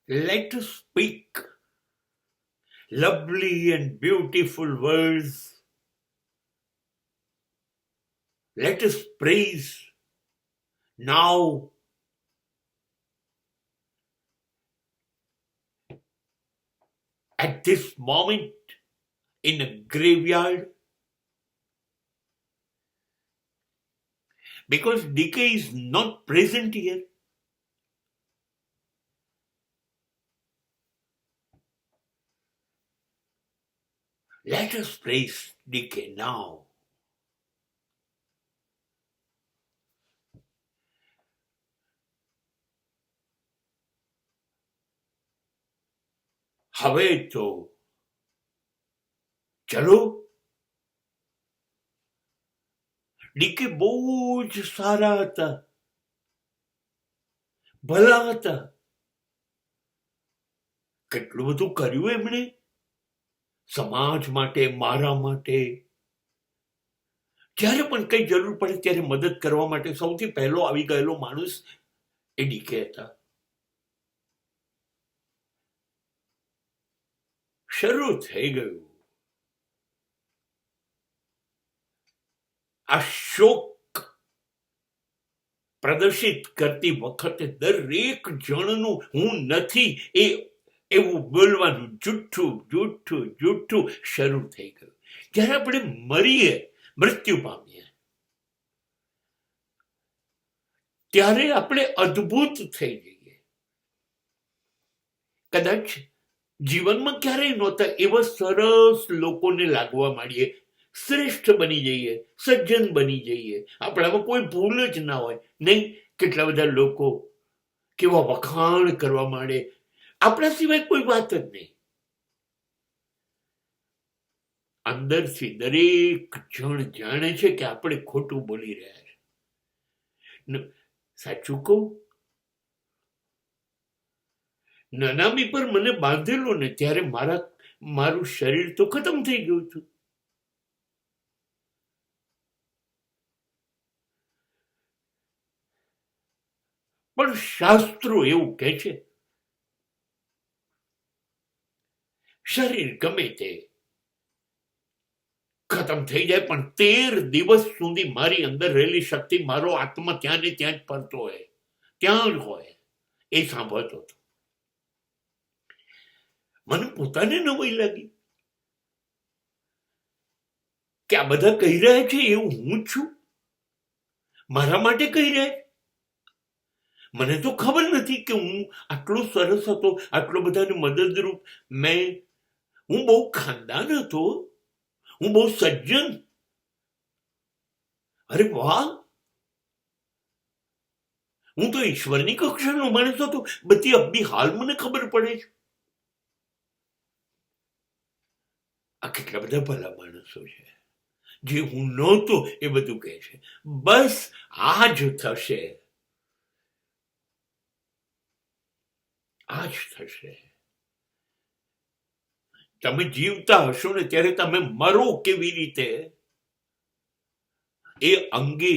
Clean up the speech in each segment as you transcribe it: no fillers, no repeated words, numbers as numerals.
Let us speak lovely and beautiful words. Let us praise now at this moment in a graveyard, because decay is not present here. Let us praise decay now. હવે તો ચલો, decay બહુ જ સારા હતા, ભલા હતા. કેટલું બધું કર્યું એમણે સમાજ માટે, મારા માટે. જ્યારે પણ કઈ જરૂર પડે ત્યારે મદદ કરવા માટે સૌથી પહેલો આવી ગયેલો માણસ એ ડીકે હતા. શરૂ થઈ ગયું આ શોક પ્રદર્શિત કરતી વખતે દરેક જણનું હું નથી એવું બોલવાનું જૂઠું જૂઠું જૂઠું શરૂ થઈ ગયું. જ્યારે આપણે મરીએ, મૃત્યુ પામીએ, ત્યારે આપણે અદ્ભુત થઈ જઈએ. કદાચ જીવનમાં ક્યારેય નહોતા એવા સરસ લોકોને લાગવા માંડીએ, શ્રેષ્ઠ બની જઈએ, સજ્જન બની જઈએ. આપણામાં કોઈ ભૂલ જ ના હોય. નહીં, કેટલા બધા લોકો કેવા વખાણ કરવા માંડે, આપણા સિવાય કોઈ વાત જ નહીં. અંદરથી દરેક જણ જાણે છે કે આપણે ખોટું બોલી રહ્યા છે. સાચું કહું, નનામી પર મને બાંધેલો ને ત્યારે મારું શરીર તો ખતમ થઈ ગયું હતું. પણ શાસ્ત્રો એવું કહે છે, શરીર ગમે તે ખતમ થઈ જાય પણ 13 દિવસ સુધી મારી અંદર રહેલી શક્તિ, મારો આત્મા ત્યાં ને ત્યાં જ ફરતો હોય, ત્યાં જ હોય. એ સાંભળતો હતો. મને પોતાને નવાઈ લાગી કે આ બધા કહી રહ્યા છે એવું હું છું, મારા માટે કહી રહ્યા. મને તો ખબર નથી કે હું આટલો સરસ હતો, આટલો બધાને મદદરૂપ. હું બહુ ખાનદાન હતો, હું બહુ સજ્જન. અરે વાહ, હું તો ઈશ્વરની કક્ષાનો માણસ હતો. બધી અબ્બી હાલ મને ખબર પડે છે. આ કેટલા બધા ભલા માણસો છે. જે હું નહોતો એ બધું કહે છે. બસ આ જ થશે, આ જ થશે. તમે જીવતા હશો ને ત્યારે તમે મરો કેવી રીતે એ અંગે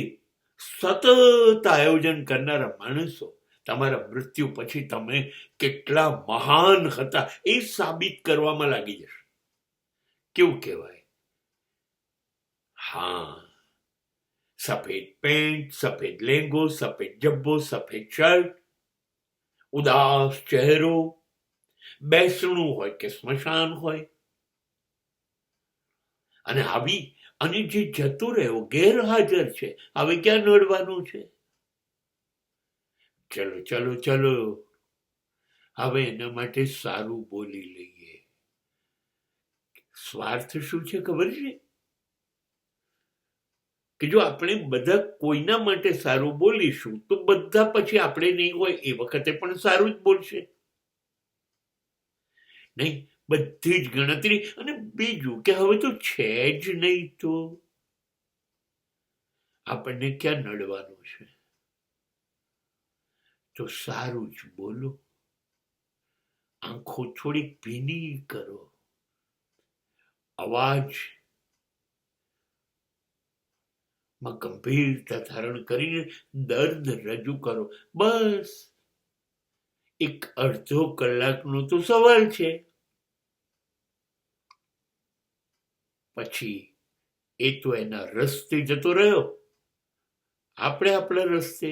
સતત આયોજન કરનારા માણસો તમારા મૃત્યુ પછી તમે કેટલા મહાન હતા એ સાબિત કરવામાં લાગી જશે. કેવું કહેવાય? હા, સફેદ પેન્ટ, સફેદ લેંગો, સફેદ જબ્બો, સફેદ શર્ટ, ઉદાસ ચહેરો, બેસણું હોય કે સ્મશાન હોય, અને અને જે જતો રહ્યો ગેરહાજર છે, હવે ક્યાં નડવાનું છે? ચલો ચલો ચલો, હવે એના માટે સારું બોલી લઈએ. સ્વાર્થ શું છે ખબર છે? કે જો આપણે બધા કોઈના માટે સારું બોલીશું તો બધા પછી આપણે નહીં હોય એ વખતે પણ સારું જ બોલશે. નહીં, બધી જ ગણતરી. અને બીજું કે હવે તો છે જ નહીં તો આપણને ક્યાં નડવાનું છે? તો સારું જ બોલો, આંખો થોડીક ભીની કરો, અવાજ માં ગંભીરતા ધારણ કરીને દર્દ રજૂ કરો. બસ એક અડધો કલાકનો તો સવાલ છે. પછી એ તો એના રસ્તે જતો રહ્યો, આપણે આપણા રસ્તે.